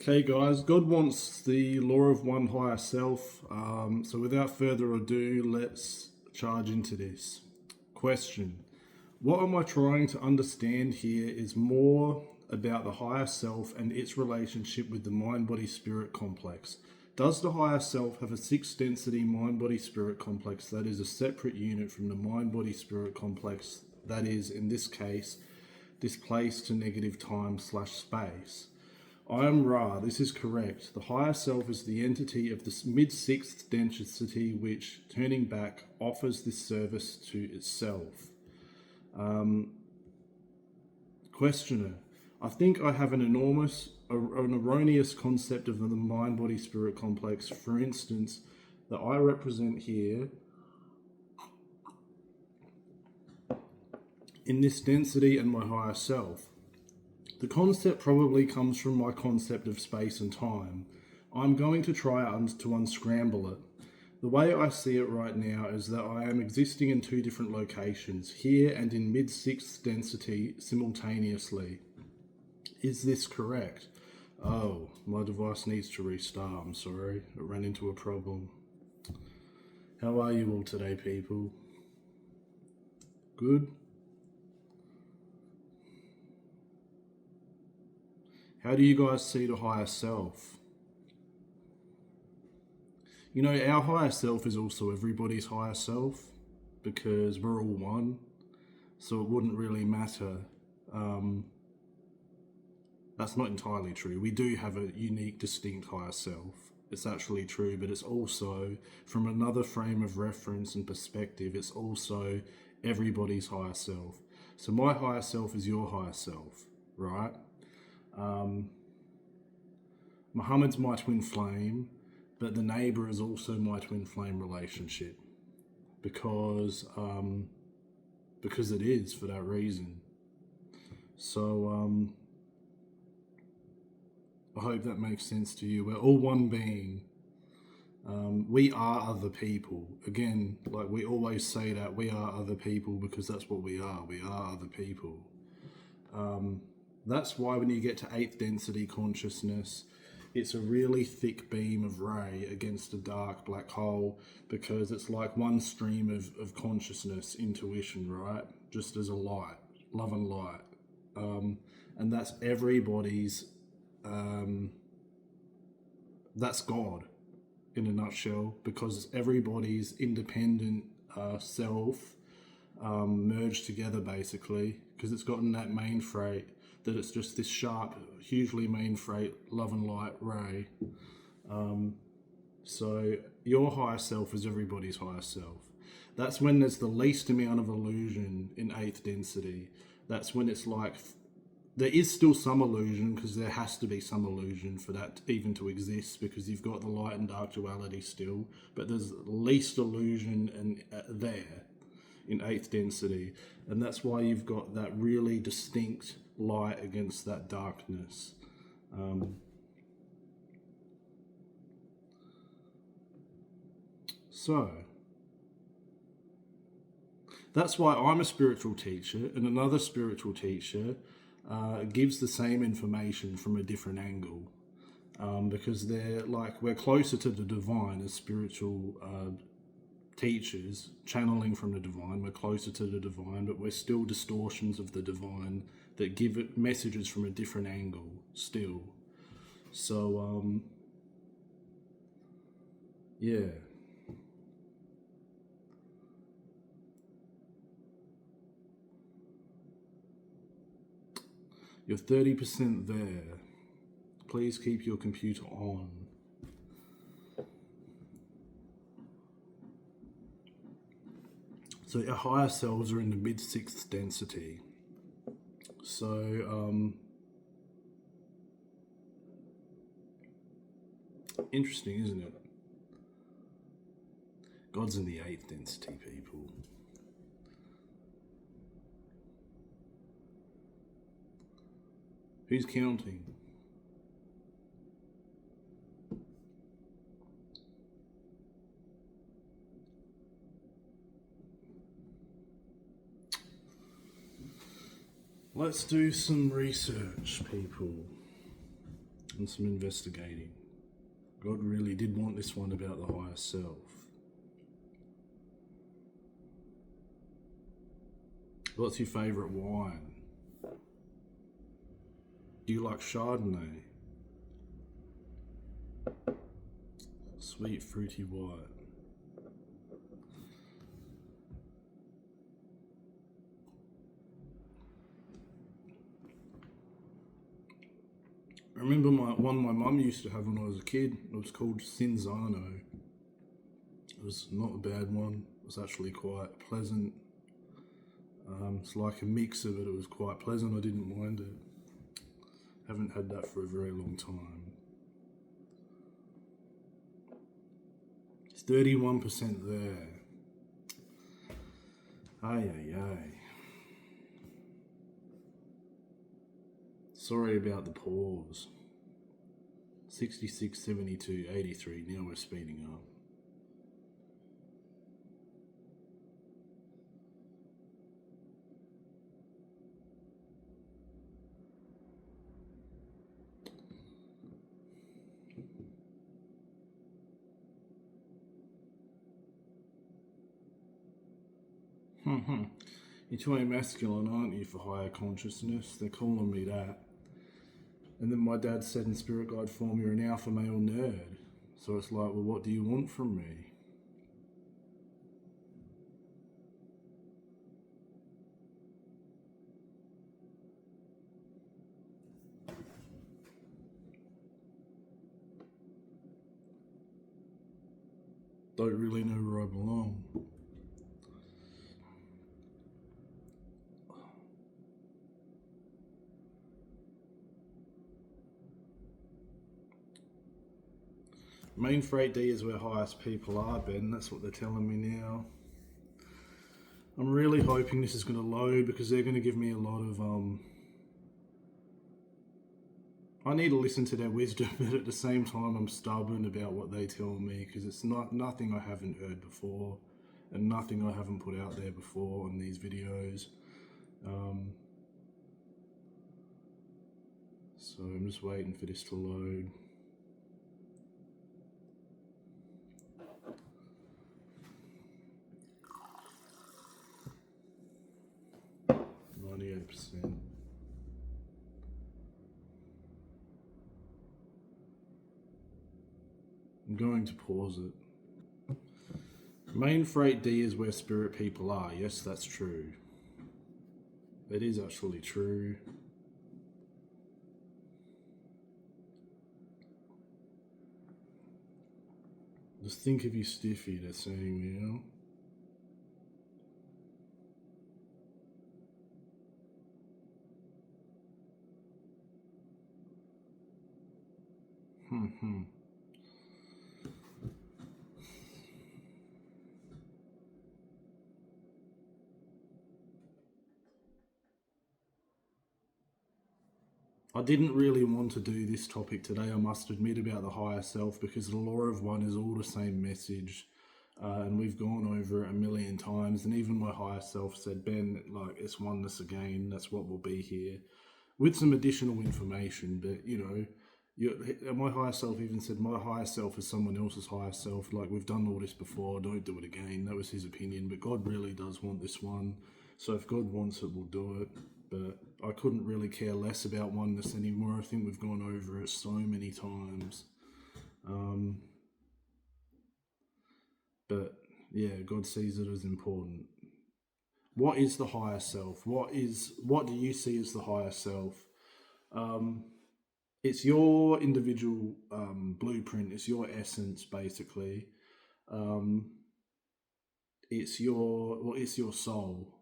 Okay, guys, God wants the law of one higher self. So, without further ado, let's charge into this. Question: what am I trying to understand here is more about the higher self and its relationship with the mind body spirit complex. Does the higher self have a sixth density mind body spirit complex that is a separate unit from the mind body spirit complex that is, in this case, displaced to negative time/space? I am Ra, this is correct. The higher self is the entity of the mid-sixth density which, turning back, offers this service to itself. Questioner: I think I have an erroneous concept of the mind-body spirit complex. For instance, that I represent here in this density and my higher self. The concept probably comes from my concept of space and time. I'm going to try to unscramble it. The way I see it right now is that I am existing in two different locations, here and in mid-sixth density simultaneously. Is this correct? Oh, my device needs to restart. I'm sorry, it ran into a problem. How are you all today, people? Good? How do you guys see the higher self? You know, our higher self is also everybody's higher self because we're all one, so it wouldn't really matter. That's not entirely true. We do have a unique, distinct higher self. It's actually true, but it's also, from another frame of reference and perspective, it's also everybody's higher self. So my higher self is your higher self, right? Muhammad's my twin flame, but the neighbor is also my twin flame relationship because it is for that reason. So I hope that makes sense to you. We're all one being. We are other people. Again, like we always say that we are other people because that's what we are. We are other people. That's why when you get to eighth density consciousness, it's a really thick beam of ray against a dark black hole because it's like one stream of consciousness, intuition, right? Just as a light, love and light. And that's everybody's, that's God in a nutshell, because everybody's independent self merged together basically, because it's gotten that main freight, that it's just this sharp, hugely main freight, love and light ray. So your higher self is everybody's higher self. That's when there's the least amount of illusion in eighth density. That's when it's like, there is still some illusion because there has to be some illusion for that even to exist, because you've got the light and dark duality still, but there's least illusion and there in eighth density, and that's why you've got that really distinct light against that darkness. So that's why I'm a spiritual teacher, and another spiritual teacher gives the same information from a different angle, because they're like, we're closer to the divine as spiritual teachers, channeling from the divine. We're closer to the divine, but we're still distortions of the divine that give it messages from a different angle still. So yeah. You're 30% there. Please keep your computer on. So our higher selves are in the mid-sixth density. So interesting, isn't it? God's in the eighth density, people. Who's counting? Let's do some research, people. and some investigating. God really did want this one about the higher self. What's your favourite wine? Do you like Chardonnay? Sweet fruity white. I remember one my mum used to have when I was a kid. It was called Cinzano. It was not a bad one. It was actually quite pleasant. It's like a mixer, but it was quite pleasant. I didn't mind it. Haven't had that for a very long time. It's 31% there. Ay, ay, ay. Sorry about the pause. 66, 72, 83. Now we're speeding up. You're too masculine, aren't you, for higher consciousness? They're calling me that. And then my dad said in spirit guide form, you're an alpha male nerd. So it's like, well, what do you want from me? Don't really know where I belong. Main freight D is where highest people are, Ben. That's what they're telling me now. I'm really hoping this is going to load because they're going to give me a lot of I need to listen to their wisdom, but at the same time I'm stubborn about what they tell me because it's nothing I haven't heard before and nothing I haven't put out there before on these videos. So I'm just waiting for this to load. %. I'm going to pause it. Main freight D is where spirit people are. Yes, that's true. It is actually true. Just think of you stiffy, they're saying now. I didn't really want to do this topic today, I must admit, about the higher self, because the law of one is all the same message. And we've gone over it a million times, and even my higher self said, Ben, like, it's oneness again, that's what will be here, with some additional information. But you know, my higher self even said, my higher self is someone else's higher self, like, we've done all this before, don't do it again. That was his opinion, but God really does want this one, so if God wants it, we'll do it. But I couldn't really care less about oneness anymore. I think we've gone over it so many times. But yeah, God sees it as important. What is the higher self? What do you see as the higher self? It's your individual blueprint. It's your essence, basically. It's your soul.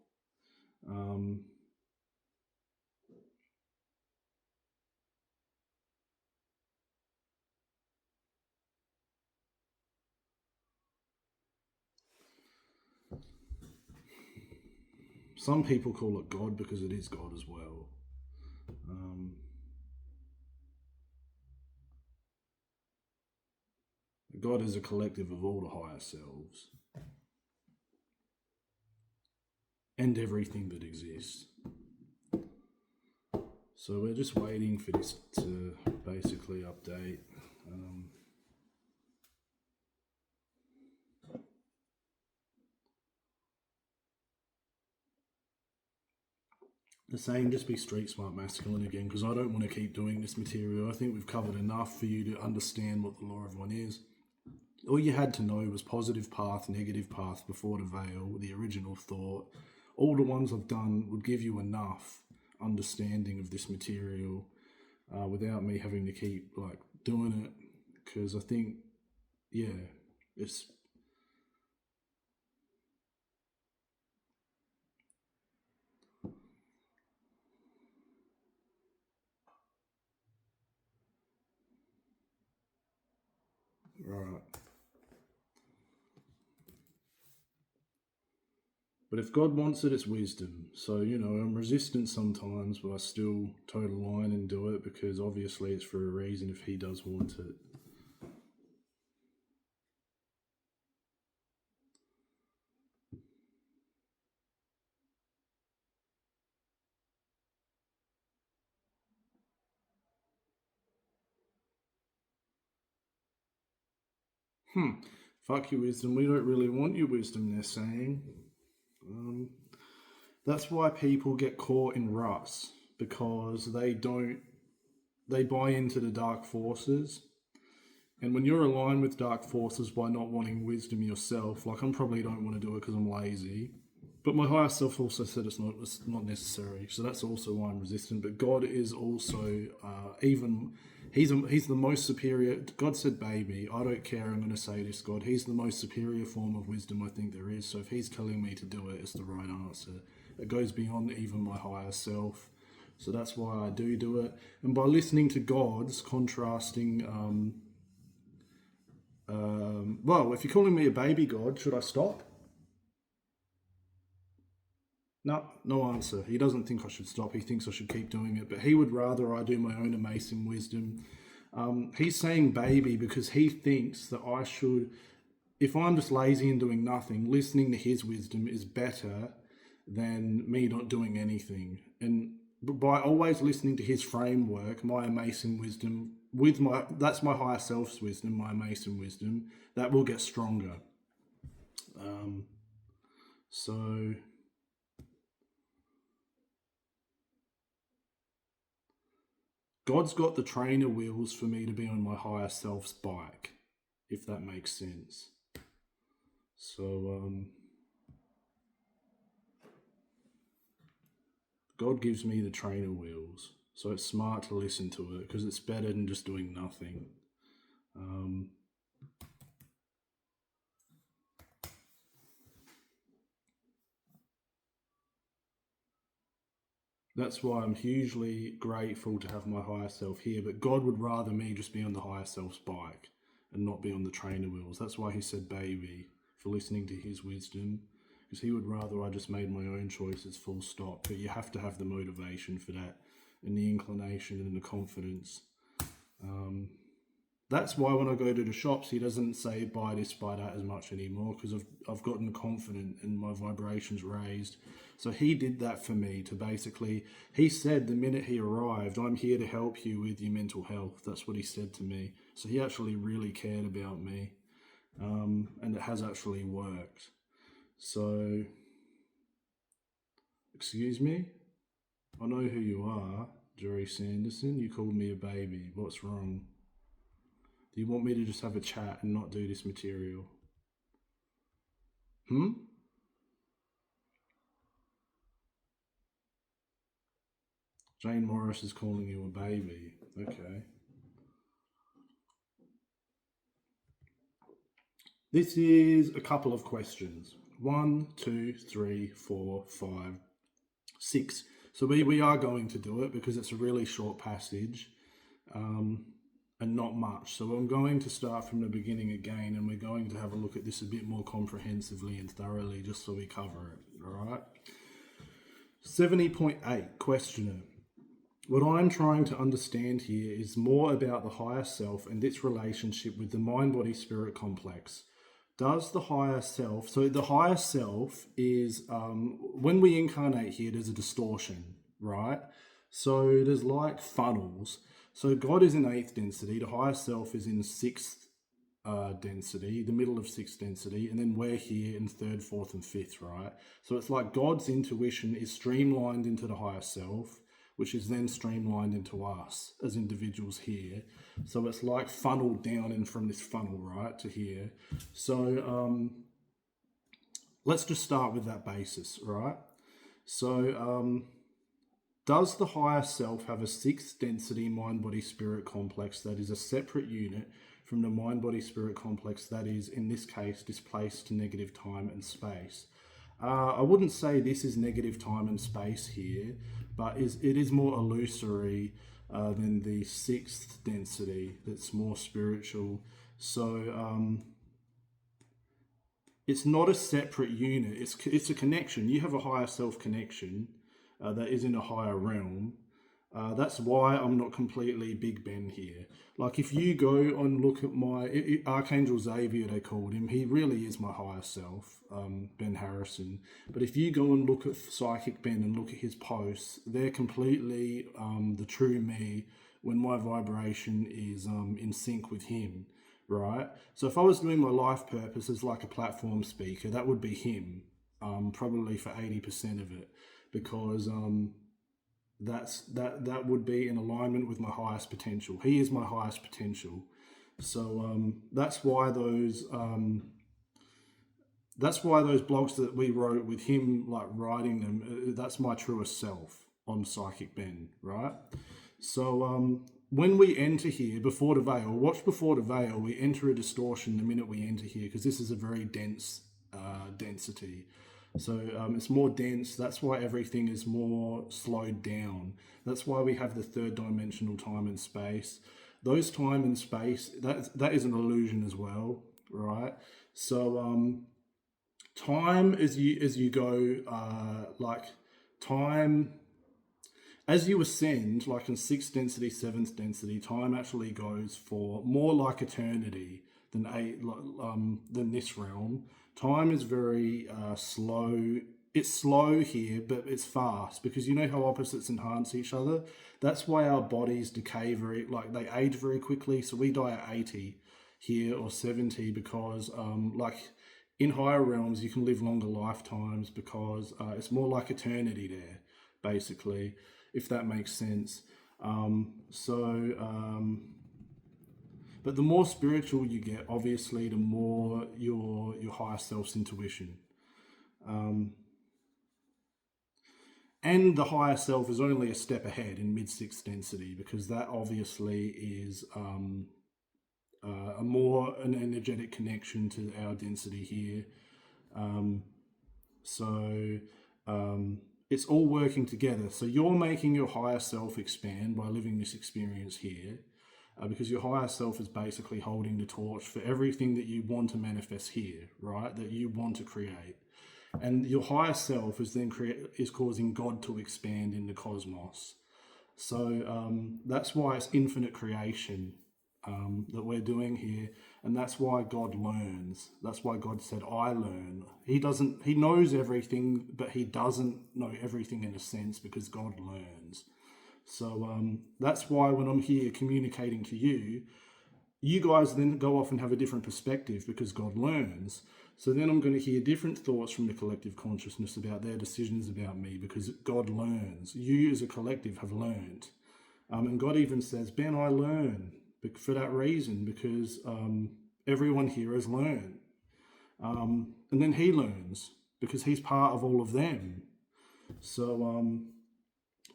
Some people call it God because it is God as well. God is a collective of all the higher selves and everything that exists. So we're just waiting for this to basically update. The saying, just be street smart masculine again, because I don't want to keep doing this material. I think we've covered enough for you to understand what the law of one is. All you had to know was positive path, negative path before the veil, the original thought. All the ones I've done would give you enough understanding of this material without me having to keep like doing it, because I think, yeah, it's right. But if God wants it, it's wisdom. So, I'm resistant sometimes, but I still toe the line and do it because obviously it's for a reason if He does want it. Fuck your wisdom. We don't really want your wisdom, they're saying. That's why people get caught in ruts, because they buy into the dark forces. And when you're aligned with dark forces by not wanting wisdom yourself, like I probably don't want to do it because I'm lazy, but my higher self also said it's not necessary. So that's also why I'm resistant. But God is also he's the most superior. God said, "Baby, I don't care. I'm going to say this, God. He's the most superior form of wisdom I think there is. So if He's telling me to do it, it's the right answer. It goes beyond even my higher self. So that's why I do it. And by listening to God's contrasting." Well, if you're calling me a baby God, should I stop? No answer. He doesn't think I should stop. He thinks I should keep doing it, but he would rather I do my own amazing wisdom. He's saying baby because he thinks that I should, if I'm just lazy and doing nothing, listening to his wisdom is better than me not doing anything. And by always listening to his framework, my amazing wisdom, that's my higher self's wisdom, my amazing wisdom, that will get stronger. So God's got the trainer wheels for me to be on my higher self's bike, if that makes sense. So God gives me the trainer wheels. So it's smart to listen to it because it's better than just doing nothing. That's why I'm hugely grateful to have my higher self here, but God would rather me just be on the higher self's bike and not be on the trainer wheels. That's why he said baby, for listening to his wisdom, because he would rather I just made my own choices full stop. But you have to have the motivation for that and the inclination and the confidence. That's why when I go to the shops, he doesn't say buy this, buy that as much anymore, because I've gotten confident and my vibrations raised. So he did that for me to basically, he said the minute he arrived, I'm here to help you with your mental health. That's what he said to me. So he actually really cared about me, and it has actually worked. So, excuse me? I know who you are, Jerry Sanderson. You called me a baby. What's wrong? Do you want me to just have a chat and not do this material? Jane Morris is calling you a baby. Okay. This is a couple of questions. 1, 2, 3, 4, 5, 6. So we are going to do it because it's a really short passage. And not much. So I'm going to start from the beginning again, and we're going to have a look at this a bit more comprehensively and thoroughly just so we cover it, all right? 70.8, questioner. What I'm trying to understand here is more about the higher self and its relationship with the mind-body-spirit complex. Does the higher self, so the higher self is, when we incarnate here, there's a distortion, right? So there's like funnels. So God is in eighth density, the higher self is in sixth density, the middle of sixth density, and then we're here in third, fourth, and fifth, right? So it's like God's intuition is streamlined into the higher self, which is then streamlined into us as individuals here. So it's like funneled down in from this funnel, right, to here. So let's just start with that basis, right? So does the higher self have a sixth density mind body spirit complex that is a separate unit from the mind body spirit complex that is, in this case, displaced to negative time and space? I wouldn't say this is negative time and space here, but it is more illusory than the sixth density that's more spiritual. So it's not a separate unit. It's a connection. You have a higher self connection that is in a higher realm. That's why I'm not completely Big Ben here. Like if you go and look at my Archangel Xavier, they called him. He really is my higher self, Ben Harrison. But if you go and look at Psychic Ben and look at his posts, they're completely the true me when my vibration is in sync with him. Right. So if I was doing my life purpose as like a platform speaker, that would be him, probably for 80% of it, because that would be in alignment with my highest potential. He is my highest potential. So that's why those blogs that we wrote with him, like writing them, that's my truest self on Psychic Ben, right? So when we enter here before the veil, watch before the veil, we enter a distortion the minute we enter here, because this is a very dense density. So it's more dense. That's why everything is more slowed down. That's why we have the third dimensional time and space. Those time and space, that is an illusion as well, right? So time as you go, like time as you ascend, like in sixth density, seventh density, time actually goes for more like eternity than this realm. Time is very slow. It's slow here, but it's fast, because you know how opposites enhance each other. That's why our bodies decay they age very quickly. So we die at 80 here or 70 because like in higher realms you can live longer lifetimes because it's more like eternity there, basically, if that makes sense. But the more spiritual you get, obviously, the more your higher self's intuition. And the higher self is only a step ahead in mid-sixth density, because that obviously is an energetic connection to our density here. It's all working together. So you're making your higher self expand by living this experience here. Because your higher self is basically holding the torch for everything that you want to manifest here, right? That you want to create. And your higher self is then causing God to expand in the cosmos. So that's why it's infinite creation that we're doing here. And that's why God learns. That's why God said, I learn. He knows everything, but he doesn't know everything in a sense, because God learns. So that's why when I'm here communicating to you, you guys then go off and have a different perspective, because God learns. So then I'm going to hear different thoughts from the collective consciousness about their decisions about me, because God learns. You as a collective have learned. And God even says, Ben, I learn for that reason, because everyone here has learned. And then he learns because he's part of all of them. So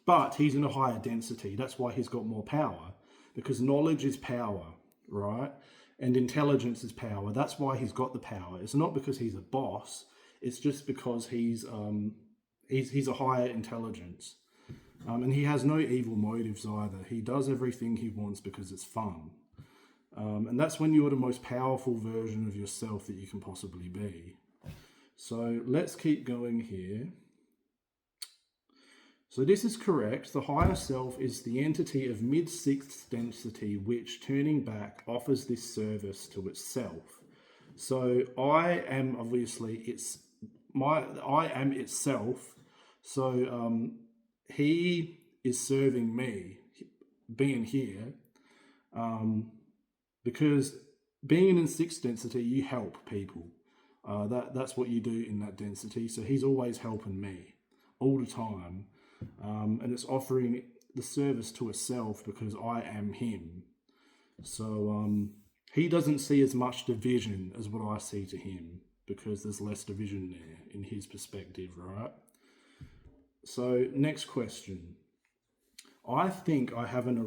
but he's in a higher density. That's why he's got more power, because knowledge is power, right? And intelligence is power. That's why he's got the power. It's not because he's a boss. It's just because he's a higher intelligence. And he has no evil motives either. He does everything he wants because it's fun. And that's when you're the most powerful version of yourself that you can possibly be. So let's keep going here. So this is correct. The higher self is the entity of mid-sixth density, which, turning back, offers this service to itself. So I am obviously I am itself. So he is serving me being here, because being in sixth density, you help people. That's what you do in that density. So he's always helping me all the time, and it's offering the service to a self because I am him. So he doesn't see as much division as what I see to him, because there's less division there in his perspective, right? So next question. I think I have an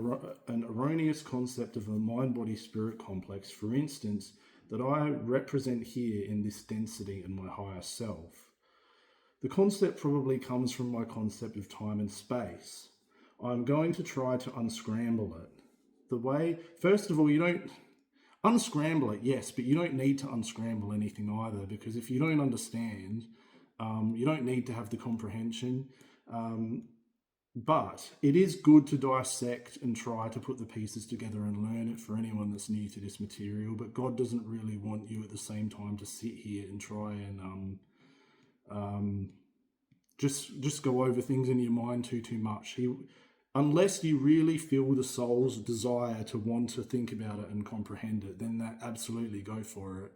erroneous concept of a mind-body-spirit complex, for instance, that I represent here in this density and my higher self. The concept probably comes from my concept of time and space. I'm going to try to unscramble it. The way, first of all, you don't unscramble it, yes, but you don't need to unscramble anything either, because if you don't understand, you don't need to have the comprehension. But it is good to dissect and try to put the pieces together and learn it for anyone that's new to this material. But God doesn't really want you at the same time to sit here and try and just go over things in your mind too much. Unless you really feel the soul's desire to want to think about it and comprehend it, then that absolutely go for it.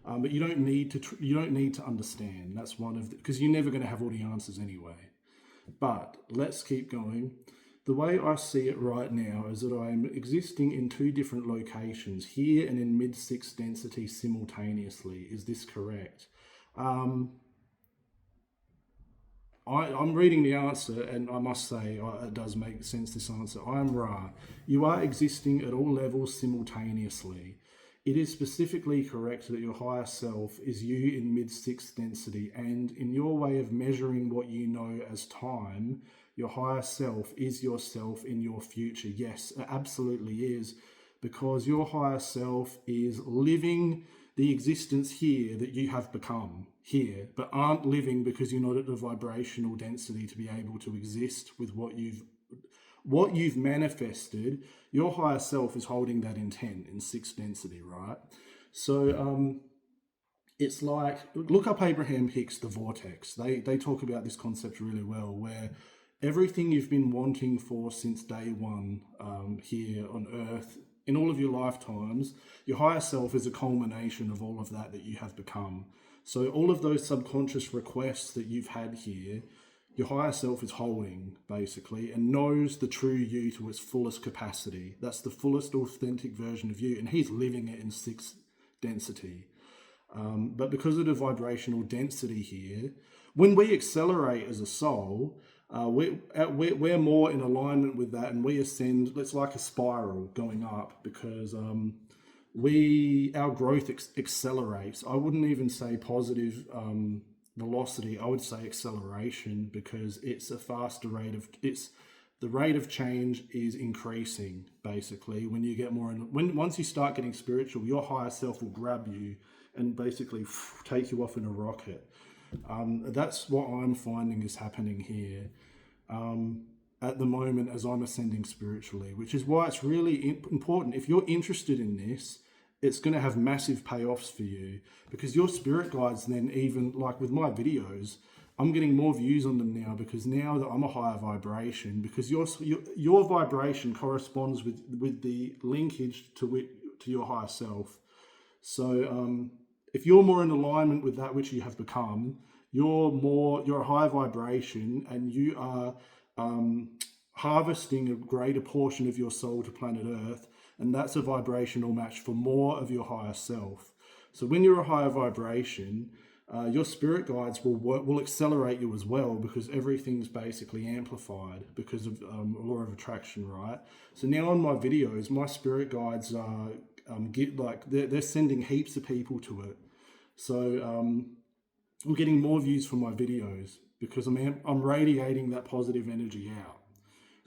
But you don't need to understand. That's one of because you're never going to have all the answers anyway. But let's keep going. The way I see it right now is that I am existing in two different locations, here and in mid-sixth density simultaneously. Is this correct? I'm reading the answer, and I must say it does make sense, this answer. I am Ra. You are existing at all levels simultaneously. It is specifically correct that your higher self is you in mid-sixth density, and in your way of measuring what you know as time, your higher self is yourself in your future. Yes, it absolutely is, because your higher self is living the existence here that you have become here, but aren't living because you're not at the vibrational density to be able to exist with what you've manifested. Your higher self is holding that intent in sixth density, right? So it's like, look up Abraham Hicks, The Vortex. They talk about this concept really well, where everything you've been wanting for since day one here on Earth, in all of your lifetimes, your higher self is a culmination of all of that you have become. So all of those subconscious requests that you've had here, your higher self is holding, basically, and knows the true you to its fullest capacity. That's the fullest authentic version of you, and he's living it in sixth density. But because of the vibrational density here, when we accelerate as a soul, we're more in alignment with that, and we ascend. It's like a spiral going up, because our growth accelerates. I wouldn't even say positive velocity, I would say acceleration, because it's a faster rate of the rate of change is increasing, basically. When you get more once you start getting spiritual, your higher self will grab you and basically take you off in a rocket. That's what I'm finding is happening here at the moment as I'm ascending spiritually, which is why it's really important. If you're interested in this, it's going to have massive payoffs for you, because your spirit guides then, even like with my videos, I'm getting more views on them now, because now that I'm a higher vibration, because your vibration corresponds with the linkage to your higher self. So if you're more in alignment with that which you have become, you're a higher vibration, and you are harvesting a greater portion of your soul to planet Earth. And that's a vibrational match for more of your higher self. So when you're a higher vibration, your spirit guides will accelerate you as well, because everything's basically amplified because of law of attraction, right? So now on my videos, my spirit guides are they're sending heaps of people to it. So I'm getting more views for my videos because I'm radiating that positive energy out,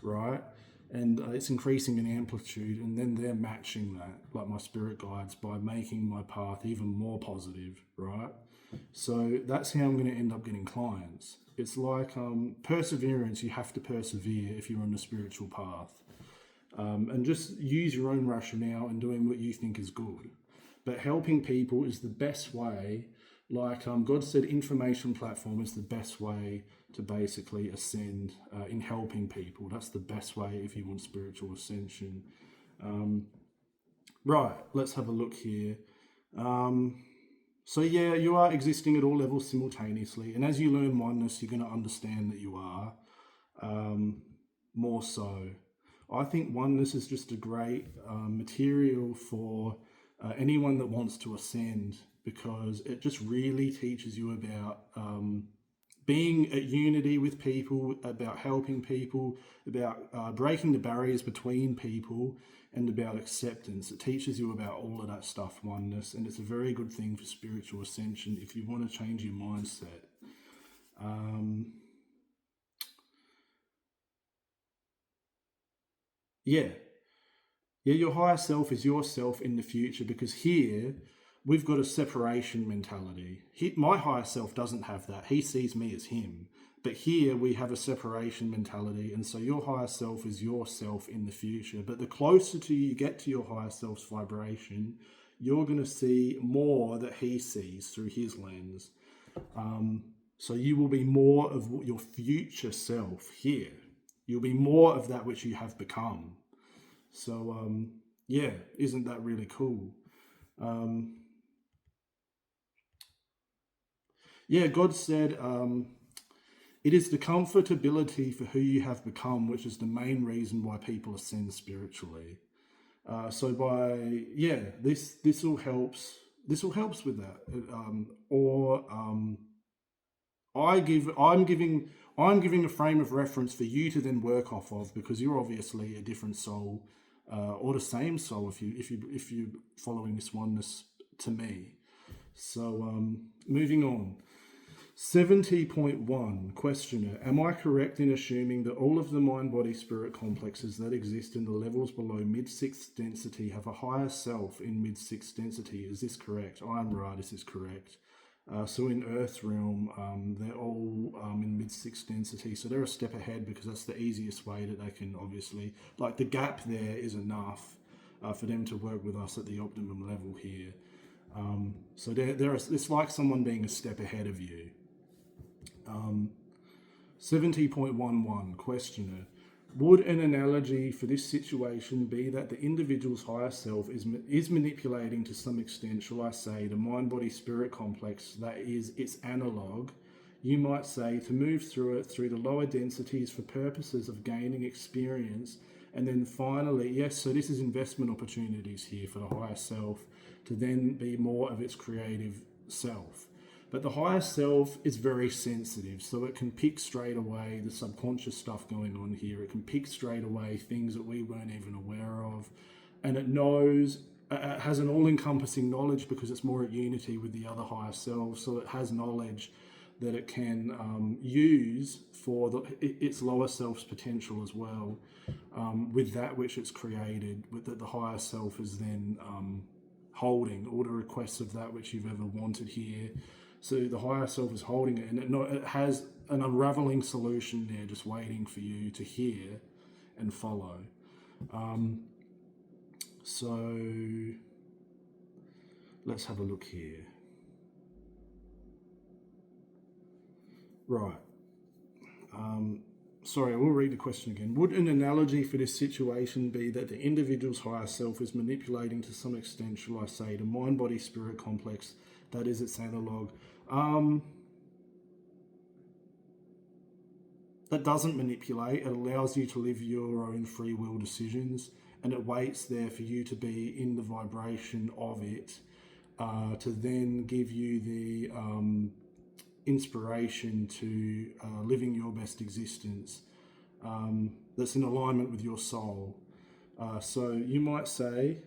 right? And it's increasing in amplitude, and then they're matching that, like my spirit guides, by making my path even more positive, right? So that's how I'm going to end up getting clients. It's like perseverance. You have to persevere if you're on the spiritual path, and just use your own rationale and doing what you think is good. But helping people is the best way. Like God said, information platform is the best way to basically ascend in helping people. That's the best way if you want spiritual ascension. Right, let's have a look here. So yeah, you are existing at all levels simultaneously, and as you learn oneness, you're going to understand that you are more so. I think oneness is just a great material for anyone that wants to ascend, because it just really teaches you about being at unity with people, about helping people, about breaking the barriers between people, and about acceptance. It teaches you about all of that stuff, oneness, and it's a very good thing for spiritual ascension if you want to change your mindset. Yeah, your higher self is yourself in the future, because here we've got a separation mentality. My higher self doesn't have that. He sees me as him. But here we have a separation mentality, and so your higher self is yourself in the future. But the closer to you get to your higher self's vibration, you're going to see more that he sees through his lens. So you will be more of your future self here. You'll be more of that which you have become. So, yeah, isn't that really cool? Yeah, God said, it is the comfortability for who you have become, which is the main reason why people ascend spiritually. So this all helps. This all helps with that. I'm giving a frame of reference for you to then work off of, because you're obviously a different soul, or the same soul if you're following this oneness to me. So moving on. 70.1 Questioner, am I correct in assuming that all of the mind-body-spirit complexes that exist in the levels below mid-sixth density have a higher self in mid-sixth density? Is this correct? I am right, this is correct. So in Earth Realm, they're all in mid-sixth density, so they're a step ahead, because that's the easiest way that they can obviously... Like, the gap there is enough for them to work with us at the optimum level here. So it's like someone being a step ahead of you. 70.11 Questioner, would an analogy for this situation be that the individual's higher self is manipulating to some extent, shall I say, the mind-body-spirit complex that is its analog, you might say, to move through it through the lower densities for purposes of gaining experience, and then finally, yes, so this is investment opportunities here for the higher self to then be more of its creative self. But the higher self is very sensitive, so it can pick straight away the subconscious stuff going on here. It can pick straight away things that we weren't even aware of. And it knows, it has an all-encompassing knowledge, because it's more at unity with the other higher self. So it has knowledge that it can use for its lower self's potential as well, with that which it's created, with that the higher self is then holding all the requests of that which you've ever wanted here. So the higher self is holding it, and it has an unraveling solution there just waiting for you to hear and follow. So let's have a look here. Right. Sorry, I will read the question again. Would an analogy for this situation be that the individual's higher self is manipulating to some extent, shall I say, the mind-body-spirit complex that is its analog? That doesn't manipulate. It allows you to live your own free will decisions, and it waits there for you to be in the vibration of it, to then give you the inspiration to living your best existence that's in alignment with your soul. So you might say,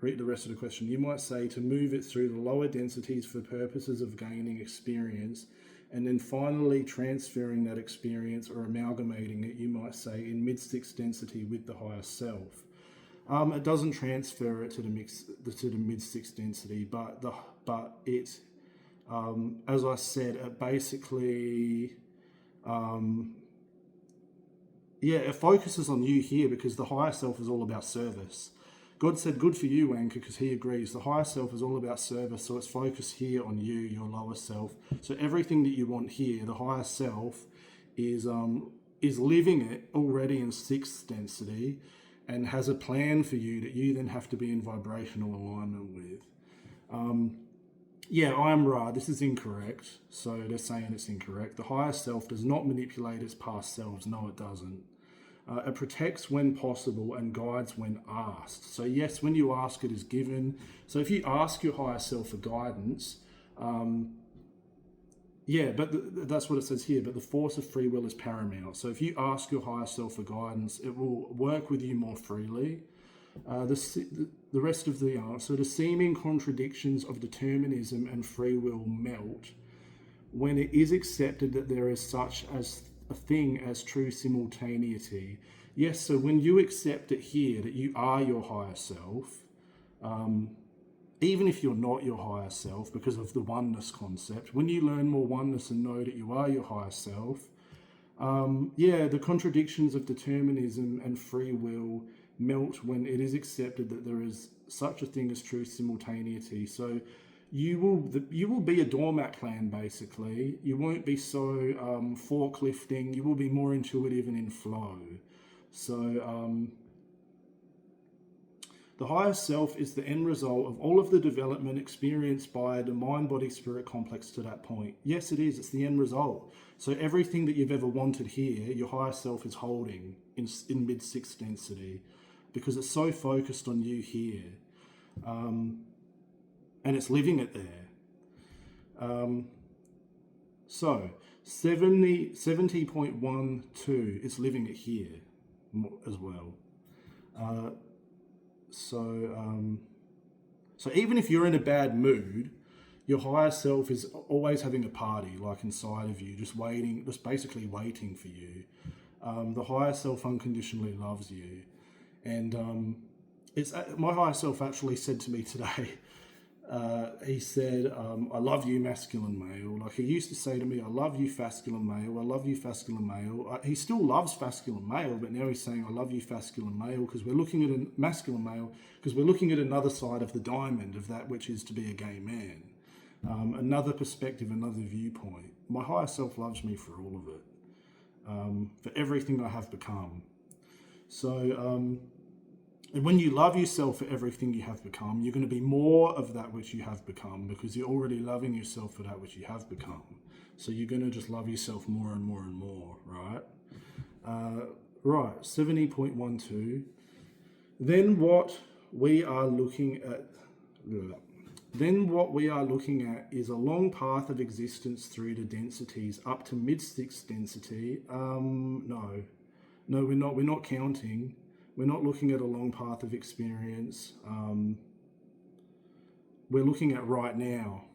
read the rest of the question, you might say to move it through the lower densities for purposes of gaining experience, and then finally transferring that experience or amalgamating it, you might say, in mid-sixth density with the higher self. It doesn't transfer it to the mid-sixth density, but it, as I said, it basically, it focuses on you here, because the higher self is all about service. God said, good for you, Anchor, because he agrees. The higher self is all about service, so it's focused here on you, your lower self. So everything that you want here, the higher self is living it already in sixth density and has a plan for you that you then have to be in vibrational alignment with. Yeah, I am Ra. This is incorrect. So they're saying it's incorrect. The higher self does not manipulate its past selves. No, it doesn't. It protects when possible and guides when asked. So yes, when you ask, it is given. So if you ask your higher self for guidance, that's what it says here. But the force of free will is paramount. So if you ask your higher self for guidance, it will work with you more freely. The rest of the answer, the seeming contradictions of determinism and free will melt when it is accepted that there is such as a thing as true simultaneity. Yes, so when you accept it here, that you are your higher self, even if you're not your higher self because of the oneness concept, when you learn more oneness and know that you are your higher self, the contradictions of determinism and free will melt when it is accepted that there is such a thing as true simultaneity. So you will be a doormat clan, basically. You won't be so forklifting. You will be more intuitive and in flow. So the higher self is the end result of all of the development experienced by the mind-body-spirit complex to that point. Yes, it is. It's the end result. So everything that you've ever wanted here, your higher self is holding in mid-sixth density because it's so focused on you here. And it's living it there. So 70.12 is living it here as well. So even if you're in a bad mood, your higher self is always having a party, like inside of you, just basically waiting for you. The higher self unconditionally loves you. And my higher self actually said to me today, he said, I love you, masculine male. Like he used to say to me, I love you, masculine male. I love you, masculine male. He still loves masculine male, but now he's saying, I love you, masculine male, because we're looking at a masculine male, because we're looking at another side of the diamond of that which is to be a gay man. Another perspective, another viewpoint. My higher self loves me for all of it, for everything I have become. So, and when you love yourself for everything you have become, you're going to be more of that which you have become because you're already loving yourself for that which you have become. So you're going to just love yourself more and more and more, right? Right, 70.12. Then what we are looking at is a long path of existence through the densities up to mid-sixth density. No, we're not counting. We're not looking at a long path of experience. We're looking at right now.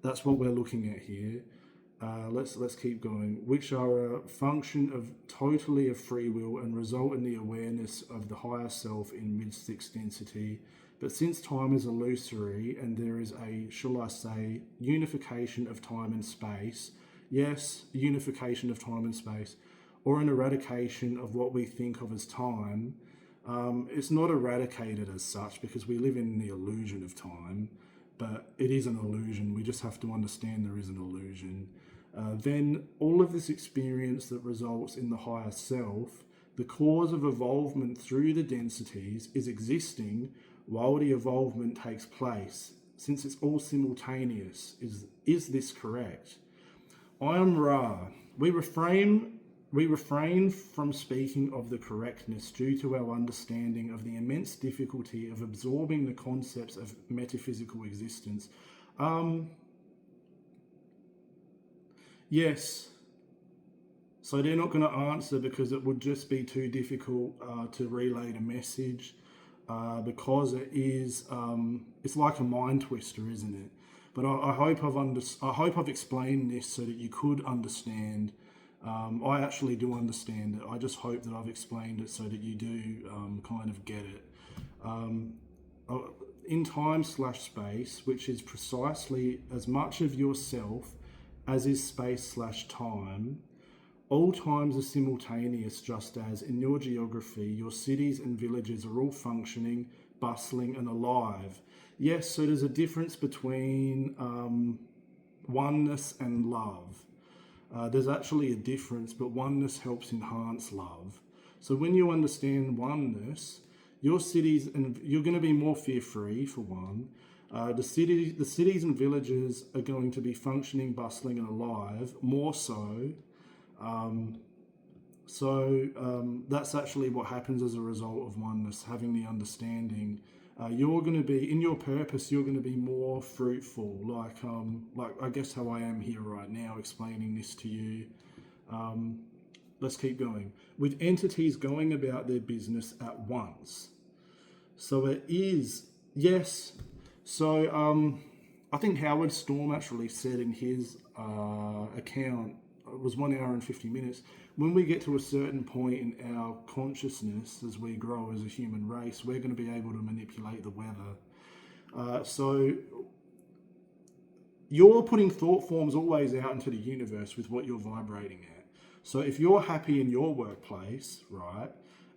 That's what we're looking at here. Let's keep going. Which are a function of totally of free will and result in the awareness of the higher self in mid-sixth density. But since time is illusory and there is a, shall I say, unification of time and space, yes, unification of time and space, or an eradication of what we think of as time, it's not eradicated as such because we live in the illusion of time, but it is an illusion. We just have to understand there is an illusion. Then all of this experience that results in the higher self, the cause of evolvement through the densities is existing while the evolvement takes place. Since it's all simultaneous, is this correct? I am Ra. We refrain from speaking of the correctness due to our understanding of the immense difficulty of absorbing the concepts of metaphysical existence. Yes. So they're not going to answer because it would just be too difficult to relay the message because it is, it's like a mind twister, isn't it? But I hope I've explained this so that you could understand. I actually do understand it. I just hope that I've explained it so that you do kind of get it. In time/space, which is precisely as much of yourself as is space/time, all times are simultaneous, just as in your geography, your cities and villages are all functioning, bustling and alive. Yes, so there's a difference between oneness and love. There's actually a difference, but oneness helps enhance love. So when you understand oneness, your cities, and you're going to be more fear-free for one. The cities and villages are going to be functioning, bustling, and alive more so. That's actually what happens as a result of oneness, having the understanding. You're going to be in your purpose. You're going to be more fruitful, like I guess how I am here right now, explaining this to you. Let's keep going with entities going about their business at once. So it is yes. So I think Howard Storm actually said in his account, it was 1 hour and 50 minutes. When we get to a certain point in our consciousness, as we grow as a human race, we're going to be able to manipulate the weather. So you're putting thought forms always out into the universe with what you're vibrating at. So if you're happy in your workplace, right,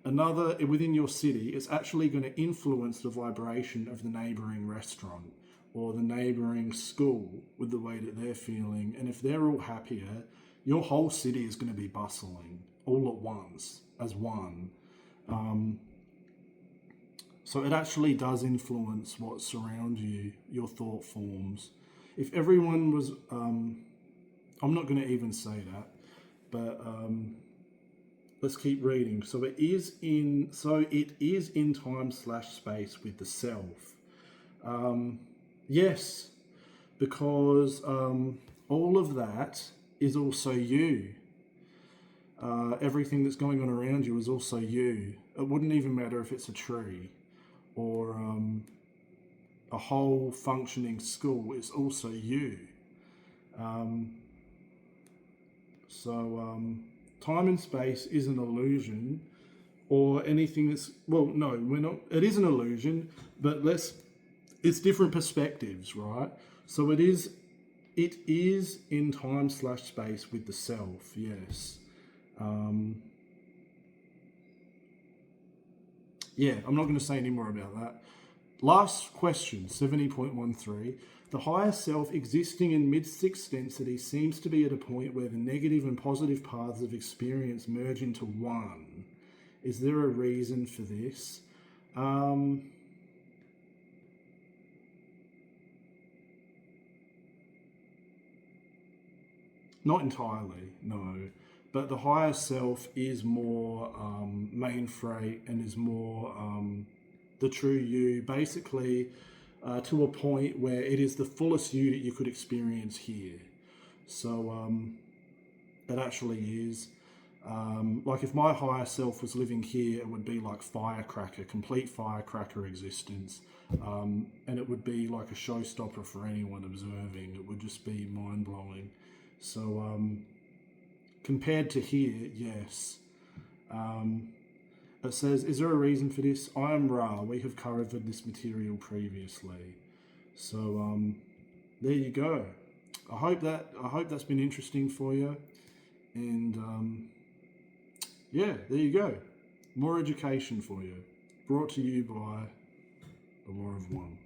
another within your city is actually going to influence the vibration of the neighboring restaurant or the neighboring school with the way that they're feeling. And if they're all happier, your whole city is going to be bustling all at once as one. So it actually does influence what surrounds you, your thought forms. If everyone was, I'm not going to even say that, but let's keep reading. So it is in time/space with the self. Yes, because all of that is also you. Everything that's going on around you is also you. It wouldn't even matter if it's a tree or a whole functioning school. It's also you. Time and space is an illusion, or anything that's, well, no, we're not. It is an illusion, but it's different perspectives, right? So it is in time/space with the self, yes. Yeah, I'm not going to say any more about that. Last question, 70.13. The higher self existing in mid-sixth density seems to be at a point where the negative and positive paths of experience merge into one. Is there a reason for this? Not entirely, no. But the higher self is more main freight and is more the true you, basically to a point where it is the fullest you that you could experience here. So it actually is. Like if my higher self was living here, it would be like firecracker, complete firecracker existence. And it would be like a showstopper for anyone observing. It would just be mind-blowing. So compared to here, yes. It says, is there a reason for this? I am Ra. We have covered this material previously. So there you go. I hope that's been interesting for you. And yeah, there you go. More education for you. Brought to you by the Law of One.